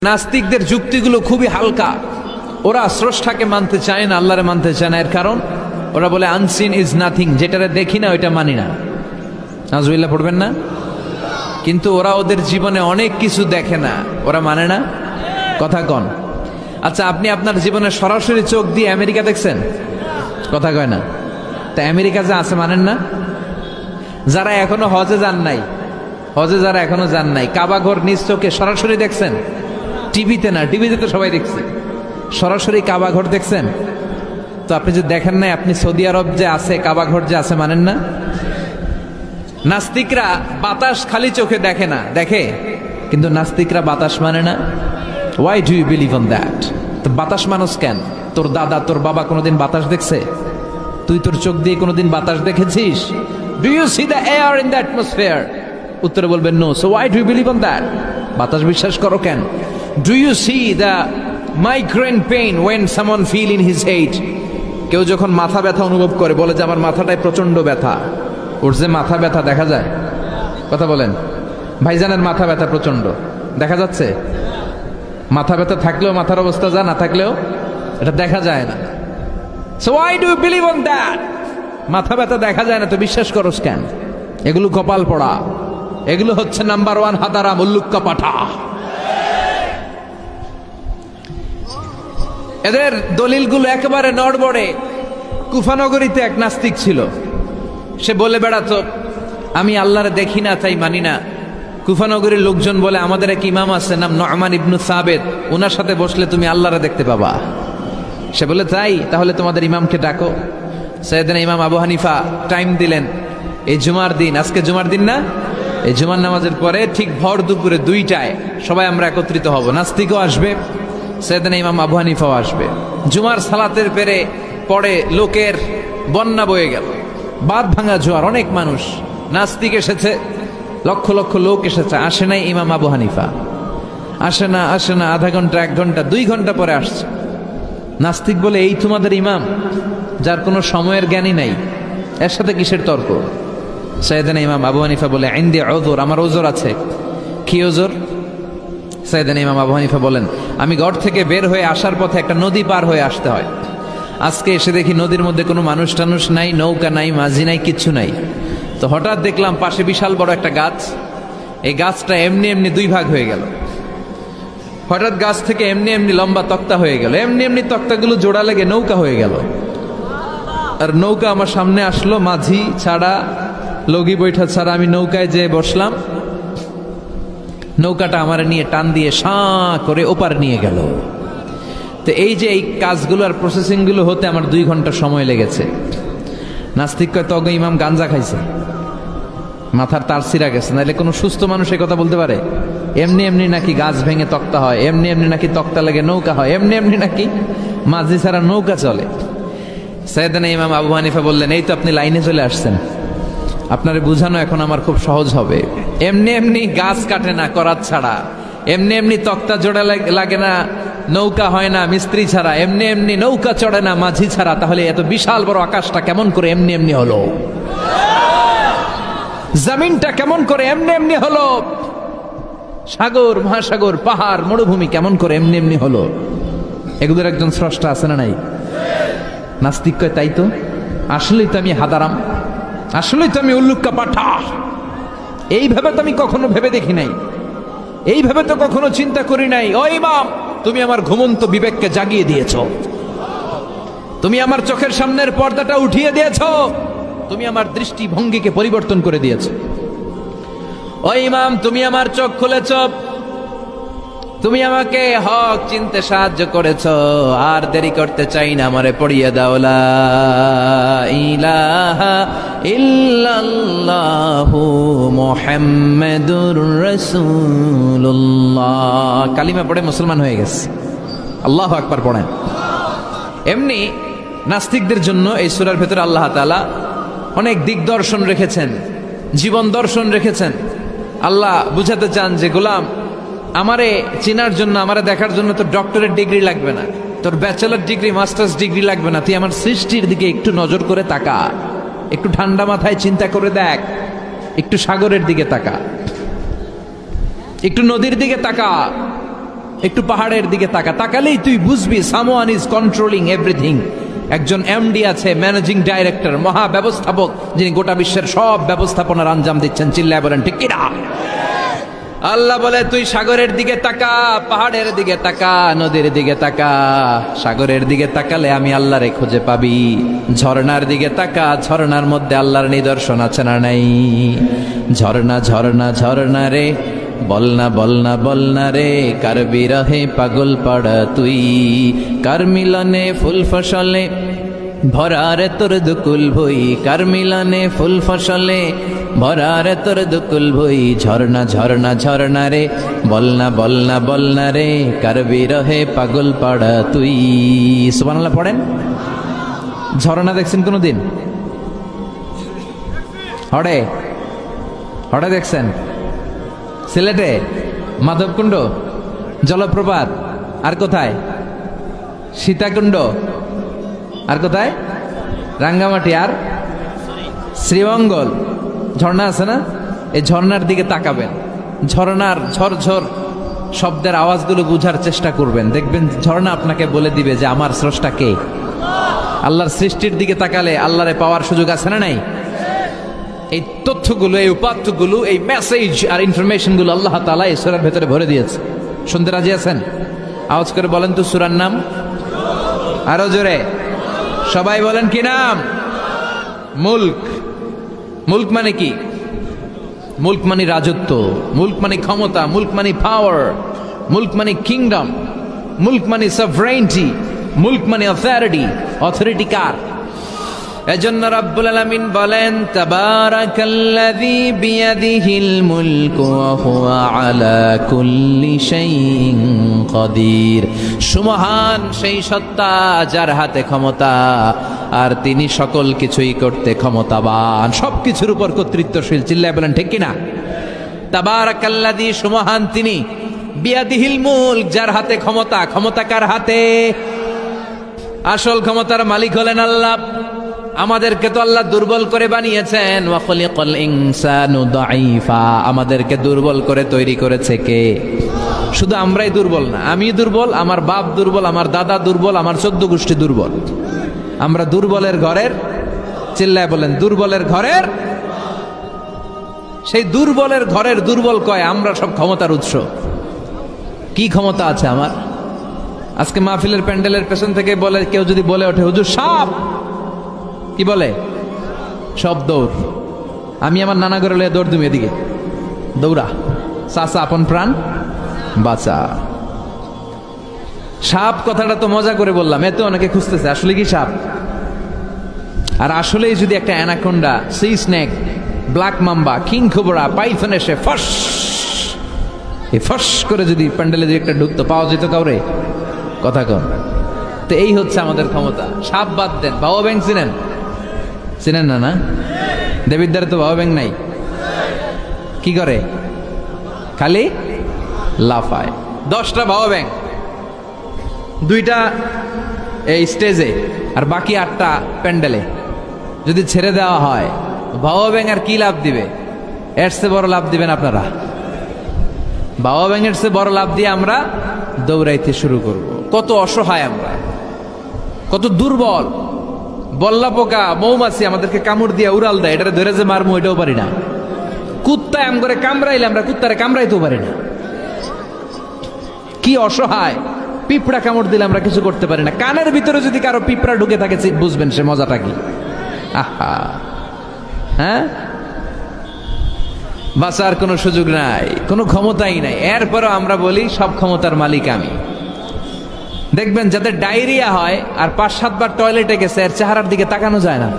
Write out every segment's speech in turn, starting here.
নাস্তিকদের যুক্তিগুলো খুবই হালকা। ওরা স্রষ্টাকে মানতে চায় না, আল্লাহরে মানতে চায় না। এর কারণ ওরা বলে আনসিন ইজ নাথিং, যেটারে দেখি না ওইটা মানি না। নাজুবিল্লাহ পড়বেন না? কিন্তু ওরা ওদের জীবনে অনেক কিছু দেখে না, ওরা মানে না। কথা কন। আচ্ছা, আপনি আপনার জীবনে সরাসরি চোখ দিয়ে আমেরিকা দেখছেন? কথা কয় না। তা আমেরিকা যা আছে মানেন না? যারা এখনো হজে যান নাই, হজে যারা এখনো যান নাই, কাবা ঘর নিজ চোখে সরাসরি দেখছেন? টিভিতে না, টিভিতে তো সবাই দেখছে। সরাসরি কাবা ঘর দেখছেন? তো আপনি যে দেখেন নাই, আপনি সৌদি আরব যে আছে কাবা ঘর যে আছে মানেন না? নাস্তিকরা বাতাস খালি চোখে দেখে না, দেখে, কিন্তু নাস্তিকরা বাতাস মানে না। Why do you believe on that? তো বাতাস মানুষ কেন? তোর দাদা তোর বাবা কোনোদিন বাতাস দেখছে? তুই তোর চোখ দিয়ে কোনোদিন বাতাস দেখেছিস? Do you see the air in the atmosphere? উত্তরে বলবেন no. So why do you believe on that? বাতাস বিশ্বাস করো কেন? Do you see the migraine pain when someone feel in his head? কেউ যখন মাথা ব্যথা অনুভব করে, বলে যে আমার মাথাটায় প্রচন্ড ব্যথা। ওর যে মাথা ব্যথা দেখা যায়? কথা বলেন। ভাইজানের মাথা ব্যথা প্রচন্ড দেখা যাচ্ছে? মাথা ব্যথা থাকলেও মাথার অবস্থা যা, না থাকলেও এটা দেখা যায় না। So why do you believe on that? মাথা ব্যথা দেখা যায় না তো বিশ্বাস করস কেন? এগুলো কপাল পড়া, এগুলো হচ্ছে নাম্বার ওয়ান হাদারা মুল্লুক্কা পাঠা। এদের দলিলগুলো একেবারে নড়বড়ে। কুফানগরীতে এক নাস্তিক ছিল, সে বলে বেড়াতো আমি আল্লাহরে দেখি না তাই মানি না। কুফানগরীর লোকজন বলে আমাদের এক ইমাম আছে নাম নু'মান ইবনু সাবেত, ওনার সাথে বসলে তুমি আল্লাহরে দেখতে পাবা। সে বলে তাই, তাহলে তোমাদের ইমামকে ডাকো। সাইয়েদনা ইমাম আবু হানিফা টাইম দিলেন, এই জুমার দিন, আজকে জুমার দিন না, এই জুমার নামাজের পরে ঠিক ভর দুপুরে 2টায় সবাই আমরা একত্রিত হব। নাস্তিকও আসবে, সাইয়েদনা ইমাম আবু হানিফাও আসবে। জুমার সালাতের পরে লোকের বন্যা বয়ে গেল, বাঁধ ভাঙা জোয়ার, অনেক মানুষ। নাস্তিক এসেছে, লক্ষ লক্ষ লোক এসেছে, আসে নাই ইমাম আবু হানিফা। আসে না, আধা ঘন্টা, 1 ঘন্টা, 2 ঘন্টা পরে আসছে। নাস্তিক বলে এই তোমাদের ইমাম, যার কোনো সময়ের জ্ঞানই নাই, এর সাথে কিসের তর্ক? সাইয়েদনা ইমাম আবু হানিফা বলে ইনদি উযর, আমার ওজর আছে। কি ওজর? সাইয়েদনা ইমাম আবু হানিফা বলেন আমি ঘর থেকে বের হয়ে আসার পথে একটা নদী পার হয়ে আসতে হয়। আজকে এসে দেখি নদীর মধ্যে কোনো মানুষ টানুষ নাই, নৌকা নাই, মাঝি নাই, কিচ্ছু নাই। তো হঠাৎ দেখলাম পাশে বিশাল বড় একটা গাছ। এই গাছটা এমনি এমনি 2 ভাগ হয়ে গেল। হঠাৎ গাছ থেকে এমনি এমনি লম্বা তক্তা হয়ে গেল, এমনি এমনি তক্তাগুলো জোড়া লেগে নৌকা হয়ে গেল। আর নৌকা আমার সামনে আসলো, মাঝি ছাড়া, লগি বৈঠা ছাড়া। আমি নৌকায় যেয়ে বসলাম, নৌকাটা আমার নিয়ে টান দিয়ে সাঁ করে ওপার নিয়ে গেল। তো এই যে এই কাজগুলো আর প্রসেসিং গুলো হতে আমার 2 ঘন্টা সময় লেগেছে। নাস্তিক কয় তগ ইমাম গাঞ্জা খাইছে, মাথার তার ছিঁড়া গেছে। নাহলে কোনো সুস্থ মানুষ এই কথা বলতে পারে? এমনি এমনি নাকি গাছ ভেঙে তক্তা হয়, এমনি এমনি নাকি তক্তা লেগে নৌকা হয়, এমনি এমনি নাকি মাঝি ছাড়া নৌকা চলে? সাইয়েদনা ইমাম আবু হানিফা বললেন এই তো আপনি লাইনে চলে আসছেন, আপনারে বুঝানো এখন আমার খুব সহজ হবে। এমনি এমনি গাছ কাটে না করাত ছাড়া, এমনি এমনি তক্তা জোড়া লাগে না, নৌকা হয় না মিস্ত্রি ছাড়া, এমনি এমনি নৌকা চড়ে না মাঝি ছাড়া। তাহলে এত বিশাল বড় আকাশটা কেমন করে এমনি এমনি হলো? জমিনটা কেমন করে এমনি এমনি হলো? সাগর, মহাসাগর, পাহাড়, মরুভূমি কেমন করে এমনি এমনি হলো? এগুলোর একজন স্রষ্টা আছে না নাই? নাস্তিক কয় তাই তো, আসলেই তো আমি হাদারাম, আসলেই তো আমি উল্লুক্কা পাঠা। এইভাবে তো আমি কখনো ভেবে দেখি নাই, এইভাবে তো কখনো চিন্তা করি নাই। ও ইমাম, তুমি আমার ঘুমন্ত বিবেককে জাগিয়ে দিয়েছ, তুমি আমার চোখের সামনের পর্দাটা উঠিয়ে দিয়েছ, তুমি আমার দৃষ্টিভঙ্গিকে পরিবর্তন করে দিয়েছ। ও ইমাম, তুমি আমার চোখ খুলেছ, তুমি আমাকে হক চিনতে সাহায্য করেছ। আর দেরি করতে চাই না, আমারে পড়িয়ে দাও লা ইলাহা ইল্লাল্লাহু মুহাম্মাদুর রাসূলুল্লাহ। কালিমা পড়ে মুসলমান হয়ে গেছে। আল্লাহু আকবার পড়েন। এমনি নাস্তিকদের জন্য এই সূরার ভেতরে আল্লাহ তাআলা অনেক দিগদর্শন রেখেছেন, জীবন দর্শন রেখেছেন। আল্লাহ বুঝাতে চান যে গোলাম, আমারে চেনার জন্য, আমারে দেখার জন্য তোর ডক্টরেট ডিগ্রি লাগবে না, তোর ব্যাচেলর ডিগ্রি, মাস্টার্স ডিগ্রি লাগবে না। তুই আমার সৃষ্টির দিকে একটু নজর করে তাকা, একটু ঠান্ডা মাথায় চিন্তা করে দেখ, একটু সাগরের দিকে তাকা, একটু নদীর দিকে তাকা, একটু পাহাড়ের দিকে তাকা, তাকালেই তুই বুঝবি সামওয়ান ইজ কন্ট্রোলিং এভরিথিং। একজন এমডি আছে, ম্যানেজিং ডাইরেক্টর, মহা ব্যবস্থাপক, যিনি গোটা বিশ্বের সব ব্যবস্থাপনার আঞ্জাম দিচ্ছেন। চিল্লায় বলেন ঠিক কিনা? আল্লাহ বলে তুই সাগরের দিকে তাকা, পাহাড়ের দিকে তাকা, নদীর দিকে তাকা। সাগরের দিকে তাকালে আমি আল্লাহরে খুঁজে পাবি। ঝর্ণার দিকে তাকা, ঝর্ণার মধ্যে আল্লাহর নিদর্শন আছে না নাই? ঝর্ণা ঝর্ণা ঝর্ণা রে, বলনা বলনা বলনা রে, কার বিরহে পাগল পাড়া তুই, কার মিলনে ফুল ফসলে ভরারে তোর দুকুল ভই, কার মিলনে ফুল ফসলে ভরারে তোর দুকুল ভই। ঝর্ণা ঝর্ণা ঝর্ণা রে, বলনা বলনা বলনা রে, কার বিরহে পাগল পাড়া তুই। সুবহানাল্লাহ পড়েন। ঝর্ণা দেখছেন কোনদিন? হড়ে হড়ে দেখছেন? সিলেটে মাধবকুণ্ড জলপ্রপাত, আর কোথায়? সীতাকুণ্ড, আর কোথায়? রাঙ্গামাটি, আর শ্রীমঙ্গল। ঝর্ণা আছে না? এই ঝর্ণার দিকে তাকাবেন, ঝর্ণার ঝরঝর শব্দের আওয়াজগুলো বুঝার চেষ্টা করবেন, দেখবেন ঝর্ণা আপনাকে বলে দিবে যে আমার স্রষ্টা কে। আল্লাহর সৃষ্টির দিকে তাকালে আল্লাহরে পাওয়ার সুযোগ আছে না নাই? এই তথ্যগুলো, এই উপাত্তগুলো, এই মেসেজ আর ইনফরমেশনগুলো আল্লাহ তাআলা এই সূরার ভেতরে ভরে দিয়েছে। শুনতে রাজি আছেন? আওয়াজ করে বলেন তো সূরার নাম। আরো জোরে সবাই বলেন কি নাম? মুলক। মুলক মানে কি? মুলক মানে রাজত্ব, মুলক মানে ক্ষমতা, মুলক মানে পাওয়ার, মুলক মানে কিংডম, মুলক মানে সভরেইনটি, মুলক মানে অথরিটি। অথরিটি কার? এজন্য রাব্বুল আলামিন বলেন তাবারাকাল্লাযী বিয়াদিহিল মুলকু ওয়া হুয়া আলা কুল্লি শাইইন কাদির। সুমহান সেই সত্তা যার হাতে ক্ষমতা, আর তিনি সকল কিছুই করতে ক্ষমতাবান, সবকিছুর উপর কর্তৃত্বশীল। চিল্লায় বলেন ঠিক কিনা? তাবারাকাল্লাযী, সুমহান তিনি, বিয়াদিহিল মুলক, যার হাতে ক্ষমতা। ক্ষমতা কার হাতে? আসল ক্ষমতার মালিক হলেন আল্লাহ। আমাদেরকে তো আল্লাহ দুর্বল করে বানিয়েছেন। ওয়া খালাকাল ইনসানু দাঈফা, আমাদেরকে দুর্বল করে তৈরি করেছে কে? শুধু আমরাই দুর্বল না, আমি দুর্বল, আমার বাপ দুর্বল, আমার দাদা দুর্বল, আমার 14 গোষ্ঠী দুর্বল। আমরা দুর্বলের ঘরের, চিল্লায় বলেন দুর্বলের ঘরের। সেই দুর্বলের ঘরের দুর্বল কয় আমরা সব ক্ষমতার উৎস। কি ক্ষমতা আছে আমার? আজকে মাহফিলের প্যান্ডেলের পেছন থেকে বলে, কেউ যদি বলে ওঠে হুজুর সাপ, কি বলে? সব দৌড়। আমি আমার নানা ঘরে লয়ে দৌড় তুমি, এদিকে দৌড়া, চাচা আপন প্রাণ বাঁচা। সাপ কথাটা তো মজা করে বললাম, এত অনেকে খুঁজতেছে আসলে কি সাপ। আর আসলেই যদি একটা anaconda, C snake, black mamba, king cobra, Python এসে ফস, এই ফস করে যদি প্যান্ডেলে যদি একটা ঢুকতো, পাওয়া যেত কাউরে? কথা কন। তো এই হচ্ছে আমাদের ক্ষমতা। সাপ বাদ দেন, বাবা ব্যাং চিনেন? চিনেন না? না, দেবিদ্বারে তো বাবা ব্যাং নাই। কি করে? খালি লাফায়। 10টা বাবা ব্যাং, 2টা এই স্টেজে, আর বাকি 8টা প্যান্ডেলে যদি ছেড়ে দেওয়া হয়, বাবা ব্যাং আর কি লাভ দিবে? এর চেয়ে বড় লাভ দিবেন আপনারা? বাবা ব্যাঙের চেয়ে বড় লাভ দিয়ে আমরা দৌড়াইতে শুরু করব। কত অসহায় আমরা, কত দুর্বল। বল্লা পোকা, মৌমাছি আমাদেরকে কামড় দিয়ে উড়াল দেয়, এটারে ধরে যে মারমু এটাও পারি না। কুত্তা এম করে কামড়াইলে আমরা কুত্তারে কামড়াইতেও পারি না। কি অসহায়। পিঁপড়া কামড় দিলে আমরা কিছু করতে পারি না। কানের ভিতরে যদি কারো পিঁপড়া ঢুকে থাকে বুঝবেন সে মজাটা কি। আহা, হ্যাঁ, বাঁচার কোনো সুযোগ নাই, কোনো ক্ষমতাই নাই। এরপরও আমরা বলি সব ক্ষমতার মালিক আমি। দেখবেন যাদের ডায়রিয়া হয় আর 5-7 বার টয়লেটে গেছে, এর চেহারার দিকে তাকানো যায় না।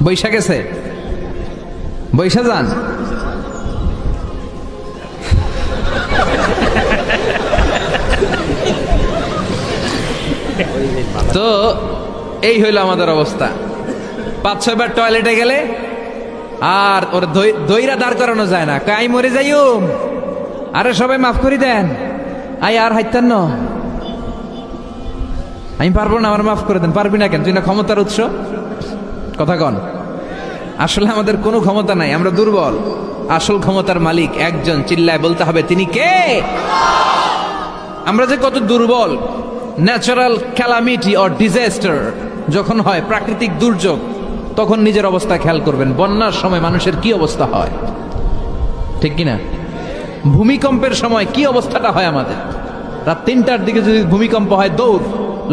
বৈশা গেছে, বৈশা যান। তো এই হইল আমাদের অবস্থা। 5-6 বার টয়লেটে গেলে আর ওর দইরা দাঁড় করানো যায় না। কাই মরে যাইও, আরে সবাই মাফ করে দেন, আই আর হাইতেন না, আমি পারবো না, আমার মাফ করে দেন। পারবি না কেন? তুই না ক্ষমতার উৎস। কথা কন। আসলে আমাদের কোনো ক্ষমতা নাই, আমরা দুর্বল। আসল ক্ষমতার মালিক একজন, চিল্লায় বলতে হবে তিনি কে। আমরা যে কত দুর্বল। ন্যাচারাল ক্যালামিটি অর ডিজাস্টার যখন হয়, প্রাকৃতিক দুর্যোগ, তখন নিজের অবস্থা খেয়াল করবেন। বন্যার সময় মানুষের কি অবস্থা হয়, ঠিক কিনা? ভূমিকম্পের সময় কি অবস্থাটা হয় আমাদের? রাত 3টার দিকে যদি ভূমিকম্প হয়, দৌড়,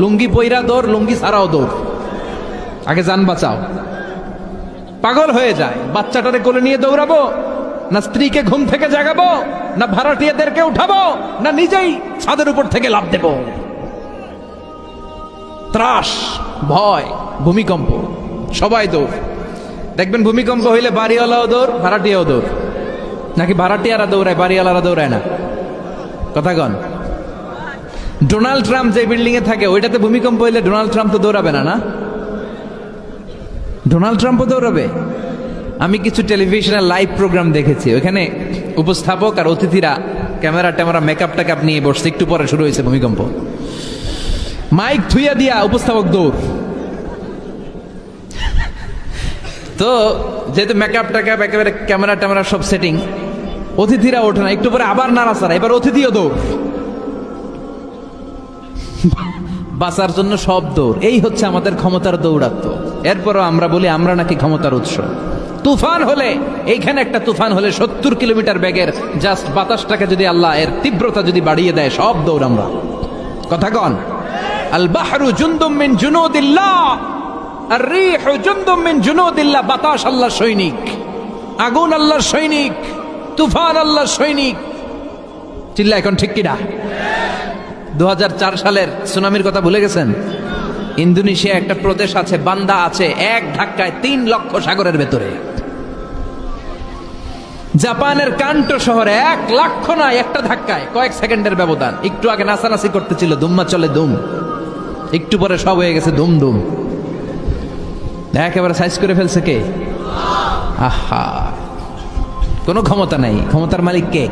লুঙ্গি পইরা দৌড়, লুঙ্গি ছাড়াও দৌড়, আগে যান বাঁচাও। পাগল হয়ে যায়। বাচ্চাটারে কোলে নিয়ে দৌড়াবো, না স্ত্রীকে ঘুম থেকে জাগাবো, না ভাড়াটিয়াদেরকে উঠাবো, না নিজেই ছাদের উপর থেকে লাফ দেব? ত্রাস, ভয়, ভূমিকম্প, সবাই দৌড়। দেখবেন ভূমিকম্প হইলে বাড়িওয়ালাও দৌড়, ভাড়াটিয়াও দৌড়। নাকি ভাড়াটিয়ারা দৌড়ায়, বাড়িওয়ালারা দৌড়ায় না? কথা কন। ডোনাল্ড ট্রাম্প যে বিল্ডিং এ থাকে, ওইটাতে ভূমিকম্প হইলে ডোনাল্ড ট্রাম্প তো দৌড়াবে না? না, ডোনাল্ড ট্রাম্পও দৌড়াবে। আমি কিছু টেলিভিশনের লাইভ প্রোগ্রাম দেখেছি, ওখানে উপস্থাপক আর অতিথিরা ক্যামেরা ট্যামেরা মেকআপ টেকআপ নিয়ে বসছে। একটু পরে শুরু হয়েছে ভূমিকম্প, মাইক থুইয়া দিয়া উপস্থাপক দৌড়। তো যেহেতু মেকআপ টেকআপ একেবারে ক্যামেরা ট্যামেরা সব সেটিং, অতিথিরা ওঠে না। একটু পরে আবার নাড়াচাড়া, এবার অতিথিও দৌড়। বাঁচার জন্য সব দৌড়। এই হচ্ছে আমাদের ক্ষমতার দৌড়াত্ম। এরপরও আমরা বলি আমরা নাকি ক্ষমতার উৎস। তুফান হলে, এইখানে একটা তুফান হলে 70 কিলোমিটার বেগের জাস্ট বাতাসটাকে যদি আল্লাহ এর তীব্রতা যদি বাড়িয়ে দেয়, সব দৌড় আমরা। কথা কন। আল বাহরু জুনদুম মিন জুনুদিল্লাহ, আর রিহু জুনদুম মিন জুনুদিল্লাহ। বাতাস আল্লাহর সৈনিক, আগুন আল্লাহর সৈনিক, তুফান আল্লাহর সৈনিক। চিল্লা এখন ঠিক কিনা? 2004 সালের সুনামির কথা ভুলে গেছেন? ইন্দোনেশিয়া একটা প্রদেশ আছে, বান্দা আছে, এক ধাক্কায় 3 লক্ষ সাগরের ভেতরে। জাপানের কান্টো শহরে 1 লক্ষ নয়, একটা ধাক্কায়, কয়েক সেকেন্ডের ব্যবধান। একটু আগে নাচানাচি করতেছিল, দুম্মা চলে দুম, একটু পরে সব হয়ে গেছে দুম দুম। একেবারে সাইজ করে ফেলছে কে? আহা, কোনো ক্ষমতা নাই। ক্ষমতার মালিক কে?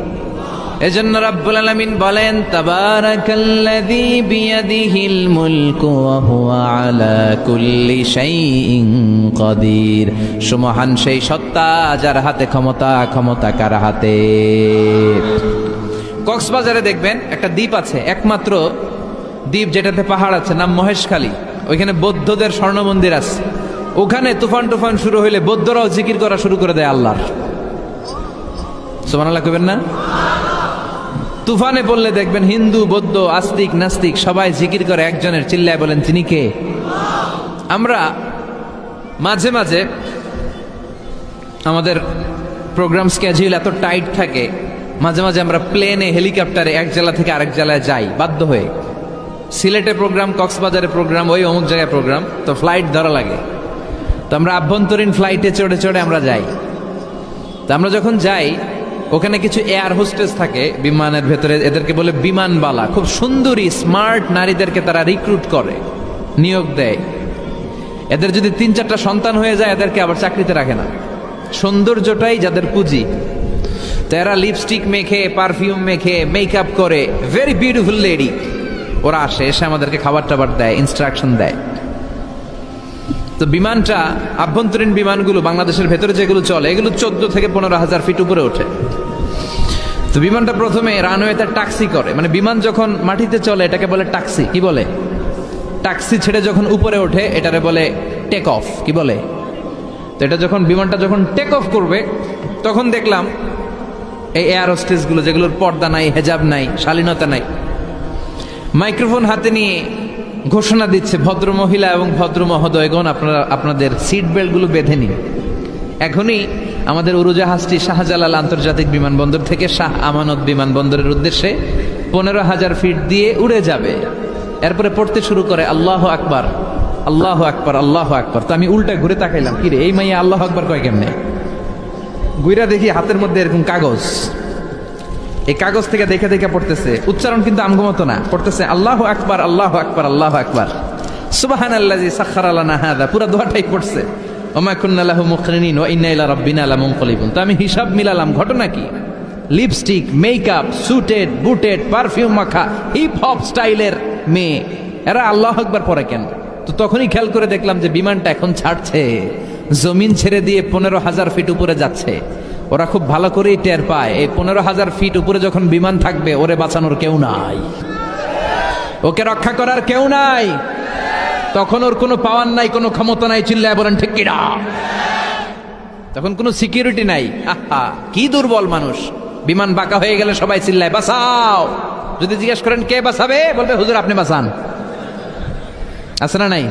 এজন্য রাব্বুল আলামিন বলেন, তাবারাকাল্লাযী বিয়াদিহিল মুলকু ওয়া হুয়া আলা কুল্লি শাইইন কাদির। সুমহান সেই সত্তা যার হাতে ক্ষমতা, ক্ষমতা কার হাতে? কক্সবাজারে দেখবেন একটা দ্বীপ আছে, একমাত্র দ্বীপ যেটাতে পাহাড় আছে, নাম মহেশখালী। ওইখানে বৌদ্ধদের স্বর্ণ মন্দির আছে। ওখানে তুফান টুফান শুরু হইলে বৌদ্ধরাও জিকির করা শুরু করে দেয় আল্লাহর। সুবহানাল্লাহ কইবেন না? তুফানে পড়লে দেখবেন হিন্দু, বৌদ্ধ, আস্তিক, নাস্তিক সবাই জিকির করে একজনের, চিল্লায় বলেন তিনি কে? আমরা মাঝে মাঝে আমাদের প্রোগ্রাম স্কেডিউল এত টাইট থাকে, মাঝে মাঝে আমরা প্লেনে, হেলিকপ্টারে এক জেলা থেকে আরেক জেলায় যাই বাধ্য হয়ে। সিলেটে প্রোগ্রাম, কক্সবাজারে প্রোগ্রাম, ওই অমুক জায়গায় প্রোগ্রাম, তো ফ্লাইট ধরা লাগে। তো আমরা আভ্যন্তরীণ ফ্লাইটে চড়ে চড়ে আমরা যাই। তো আমরা যখন যাই, ওখানে কিছু এয়ার হোস্টেস থাকে বিমানের ভেতরে, এদেরকে বলে বিমানবালা। খুব সুন্দরী স্মার্ট নারীদেরকে তারা রিক্রুট করে, নিয়োগ দেয়। এদের যদি 3-4টা সন্তান হয়ে যায়, এদেরকে আবার চাকরিতে রাখে না। সৌন্দর্যটাই যাদের পুঁজি। তো এরা লিপস্টিক মেখে, পারফিউম মেখে, মেকআপ করে, ভেরি বিউটিফুল লেডি। ওরা আসে, এসে আমাদেরকে খাবার টাবার দেয়, ইনস্ট্রাকশন দেয়। তো বিমানটা, আভ্যন্তরীণ বিমানগুলো বাংলাদেশের ভেতরে যেগুলো চলে, এগুলো 14 থেকে 15,000 ফিট উপরে ওঠে। তো বিমানটা প্রথমে রানওয়েতে ট্যাক্সি করে, মানে বিমান যখন মাটিতে চলে এটাকে বলে ট্যাক্সি। কি বলে? ট্যাক্সি ছেড়ে যখন উপরে ওঠে এটারে বলে টেক অফ। কি বলে? তো এটা যখন বিমানটা যখন টেক অফ করবে, তখন দেখলাম এই এয়ার হোস্টেসগুলো, যেগুলোর পর্দা নাই, হেজাব নাই, শালীনতা নাই, মাইক্রোফোন হাতে নিয়ে ঘোষণা দিচ্ছে, ভদ্র মহিলা এবং ভদ্র মহোদয়গণ, আপনারা আপনাদের সিট বেল্টগুলো বেঁধে নিন। এখনই আমাদের উড়োজাহাজটি শাহজালাল আন্তর্জাতিক বিমানবন্দর থেকে শাহ আমানত বিমানবন্দরের উদ্দেশ্যে 15,000 ফিট দিয়ে উড়ে যাবে। এরপরে পড়তে শুরু করে আল্লাহু আকবার, আল্লাহু আকবার, আল্লাহু আকবার। তো আমি উল্টা ঘুরে তাকাইলাম, কি রে এই মাইয়া আল্লাহু আকবার কয় কেমনে? গুইরা দেখি হাতের মধ্যে এরকম কাগজ, এই কাগজ থেকে দেখে দেখে পড়তেছে। উচ্চারণ কিন্তু আমগো না, পড়তেছে আল্লাহু আকবার, আল্লাহু আকবার, আল্লাহু আকবার, সুবহানাল্লাযী সাখখারা লানা হাযা। পুরো দোয়াটাই পড়ছে, ওমা কুন্না লাহু মুকরিনিন ওয়া ইন্না ইলা রাব্বিনা লামুনকালিবুন। তো আমি হিসাব মিলালাম, ঘটনা কি? লিপস্টিক, মেকআপ, সুটেড, বুটেড, পারফিউম মাখা, হিপ হপ স্টাইলের মেয়ে, এরা আল্লাহু আকবার পড়ে কেন? তো তখনই খেয়াল করে দেখলাম যে বিমানটা এখন ছাড়ছে, জমিন ছেড়ে দিয়ে 15,000 ফিট উপরে যাচ্ছে। ওরা খুব ভালো করেই টের পায় এই 15,000 ফিট উপরে যখন বিমান থাকবে ওরে বাঁচানোর কেউ নাই, ওকে রক্ষা করার কেউ নাই, তখন ওর কোনো পাওয়ার নাই, কোনো ক্ষমতা নাই। চিল্লায় বলেন ঠিক কিনা? তখন কোনো সিকিউরিটি নাই। আহা কি দুর্বল মানুষ। বিমান বাঁকা হয়ে গেলে সবাই চিল্লায় বাঁচাও। যদি জিজ্ঞেস করেন কে বাঁচাবে, বলবে হুজুর আপনি বাঁচান। আছে না নাই?